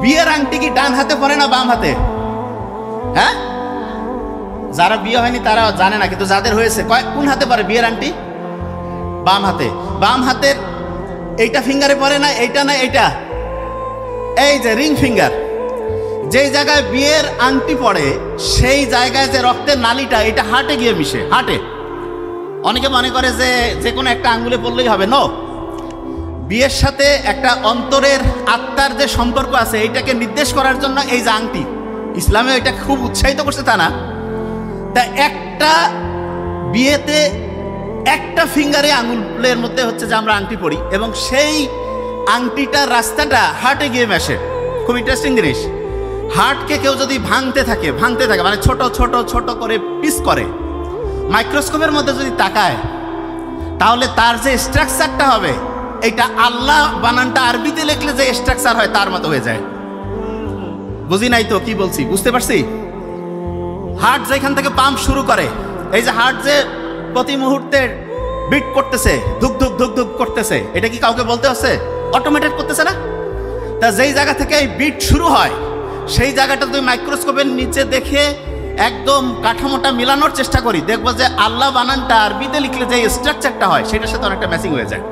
বিয়ের আংটি কি ডান হাতে পরে না বাম হাতে? হ্যাঁ, যারা বিয়ে হয়নি তারা জানে না, কিন্তু যাদের হয়েছে কোন হাতে পরে বিয়ের আংটি? বাম হাতে। বাম হাতের এইটা ফিঙ্গারে পরে না, এইটা না এইটা, এই যে রিং ফিঙ্গার, যেই জায়গায় বিয়ের আংটি পড়ে সেই জায়গায় যে রক্তের নালীটা, এটা হার্টে গিয়ে মিশে। হার্টে অনেকে মনে করে যে যে কোনো একটা আঙ্গুলে পড়লেই হবে। নো, বিয়ের সাথে একটা অন্তরের আত্মার যে সম্পর্ক আছে এইটাকে নির্দেশ করার জন্য এই যে আংটি, ইসলামে এটা খুব উৎসাহিত করছে তা না। তা একটা বিয়েতে একটা ফিঙ্গারে আঙুলের মধ্যে হচ্ছে যে আমরা আংটি পড়ি, এবং সেই আংটিটার রাস্তাটা হার্টে গিয়ে মেশে। খুব ইন্টারেস্টিং জিনিস। হার্টকে কেউ যদি ভাঙতে থাকে মানে ছোট ছোট ছোট করে পিস করে, মাইক্রোস্কোপের মধ্যে যদি তাকায়, তাহলে তার যে স্ট্রাকচারটা হবে, এইটা আল্লাহ বানানটা আরবিতে লিখলে যে স্ট্রাকচার হয় তার মতো হয়ে যায়। বুঝি নাই তো কি বলছি? বুঝতে পারছি? হার্ট যেখান থেকে পাম্প শুরু করে, এই যে হার্ট যে প্রতি মুহূর্তে বিট করতেছে, ধুক ধুক ধুক ধুক করতেছে, এটা কি কাউকে বলতে হচ্ছে? অটোমেটেড করতেছে না? তা যেই জায়গা থেকে এই বিট শুরু হয়, সেই জায়গাটা তুই মাইক্রোস্কোপের নিচে দেখে একদম কাঠামোটা মিলানোর চেষ্টা করি, দেখবো যে আল্লাহ বানানটা আরবিতে লিখলে যে স্ট্রাকচারটা হয় সেটার সাথে অনেকটা ম্যাচিং হয়ে যায়।